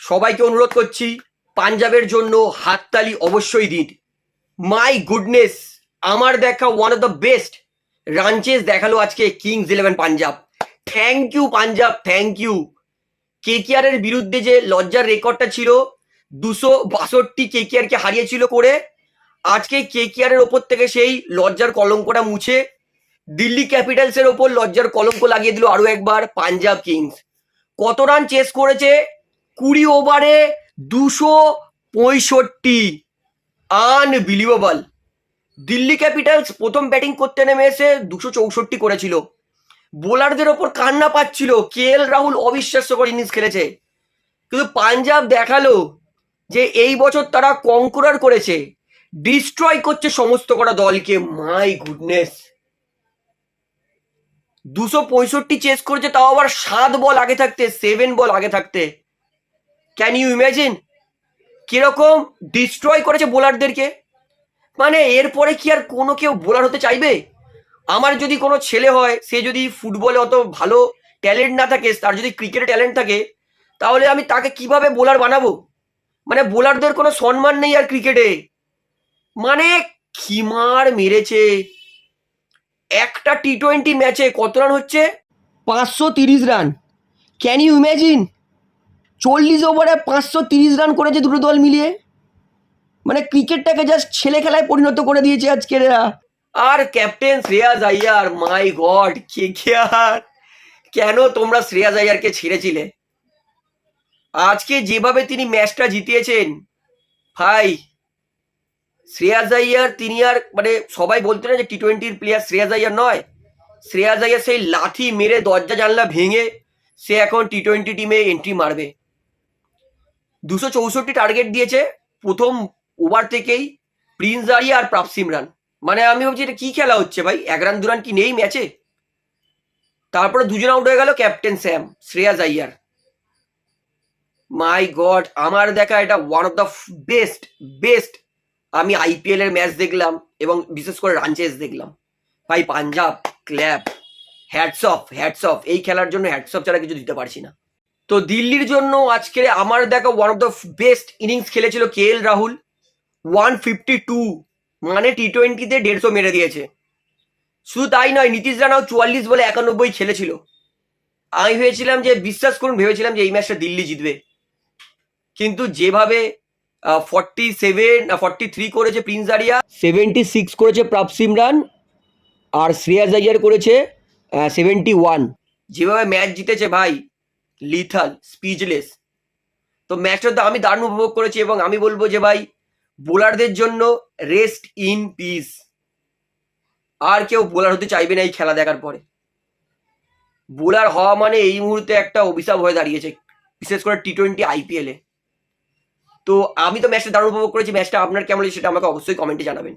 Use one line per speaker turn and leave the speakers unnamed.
সবাইকে অনুরোধ করছি পাঞ্জাবের জন্য হাততালি অবশ্যই দিন। মাই গুডনেস, আমার দেখা one of the best run chases দেখালো আজকে Kings 11 Punjab. Thank you Punjab, thank you. KKR এর বিরুদ্ধে যে লজ্জার রেকর্ডটা ছিল 262 কেকেআর কে হারিয়েছিল করে, আজকে কেকেআর এর ওপর থেকে সেই লজ্জার কলঙ্কটা মুছে দিল্লি ক্যাপিটালস এর ওপর লজ্জার কলঙ্ক লাগিয়ে দিল আরো একবার পাঞ্জাব কিংস। কত রান চেস করেছে? 20 ওভারে 265। আনবিলিভেবল। দিল্লি ক্যাপিটালস প্রথম ব্যাটিং করতে নেমে এসে 264 করেছিল, বোলারদের ওপর কান্না পাচ্ছিল। রাহুল অবিশ্বাস্যকর ইনিংস খেলেছে, কিন্তু পাঞ্জাব দেখালো যে এই বছর তারা কঙ্কুরার করেছে, ডিস্ট্রয় করছে সমস্ত কটা দলকে। মাই গুডনেস, 265 চেস করেছে, তাও আবার 7 বল আগে থাকতে, 7 বল আগে থাকতে। ক্যান ইউ ইমাজিন কিরকম ডিস্ট্রয় করেছে বোলারদেরকে? মানে এরপরে কি আর কোনো কেউ বোলার হতে চাইবে? আমার যদি কোনো ছেলে হয়, সে যদি ফুটবলে অত ভালো ট্যালেন্ট না থাকে, তার যদি ক্রিকেটে ট্যালেন্ট থাকে, তাহলে আমি তাকে কিভাবে বোলার বানাবো? মানে বোলারদের কোনো সম্মান নেই আর ক্রিকেটে। মানে খিমার মেরেছে। একটা টি20 ম্যাচে কত রান হচ্ছে? 530 রান। Can you imagine? 40 ওভারে 530 রান করেছে দুটো দল মিলিয়ে। মানে ক্রিকেটটাকে জাস্ট ছেলে খেলায় পরিণত করে দিয়েছে আজকের এরা। আর ক্যাপ্টেন শ্রেয়াস আইয়ার, মাই গড, কেকেআর কেন তোমরা শ্রেয়াস আইয়ারকে ছেড়েছিলে? আজকে যেভাবে তিনি ম্যাচটা জিতিয়েছেন, ভাই শ্রেয়াস আইয়ার, তিনি আর মানে সবাই বলতে না যে টি20 প্লেয়ার শ্রেয়াস আইয়ার নয়। শ্রেয়াস আইয়ার সেই লাথি মেরে দরজা জানলা ভেঙে সে এখন টি20 টিমে এন্ট্রি মারবে। 264 টার্গেট দিয়েছে প্রথম ওভার থেকেই প্রিন্স জারিয়া আর প্রাপ সিমরান। মানে আমি ভাবছি এটা কি খেলা হচ্ছে ভাই? 1 রান 2 রান কি নেই ম্যাচে? তারপরে দুজন আউট হয়ে গেল, ক্যাপ্টেন স্যাম, শ্রেয়াস আইয়ার। মাই গড, আমার দেখা এটা one of the best best আমি আইপিএল এর ম্যাচ দেখলাম, এবং বিশেষ করে রান চেস দেখলাম। ভাই Punjab clap, hats off, hats off. এই খেলার জন্য হ্যাটস অফ ছাড়া কিছু দিতে পারছি না। তো দিল্লির জন্য আজকে আমার দেখা one of the best innings খেলেছিল রাহুল। 152, মানে টি20তে 150 মেরে দিয়েছে। শুধু তাই নয়, নীতিশ রানাও 44 বলে 91 খেলেছিল। আমি ভেবেছিলাম যে, বিশ্বাস করুন, ভেবেছিলাম যে এই ম্যাচটা দিল্লি জিতবে, কিন্তু যেভাবে 43 করেছে প্রিন্স জারিয়া, 76 করেছে প্রাপ সিমরান, আর শ্রেয়াস আইয়ার করেছে 71, যেভাবে ম্যাচ জিতেছে ভাই, লিথাল, স্পিচলেস। তো ম্যাচটা তো আমি দারুণ উপভোগ করেছি, এবং আমি বলবো যে ভাই বোলারদের জন্য রেস্ট ইন পিস। আর কেউ বোলার হতে চাইবে না এই খেলা দেখার পরে। বোলার হওয়া মানে এই মুহূর্তে একটা অভিশাপ হয়ে দাঁড়িয়েছে, বিশেষ করে টি20 আইপিএলে। তো আমি তো ম্যাচটা দারুণ উপভোগ করেছি। ম্যাচটা আপনার কেমন লেগেছে সেটা আমাকে অবশ্যই কমেন্টে জানাবেন।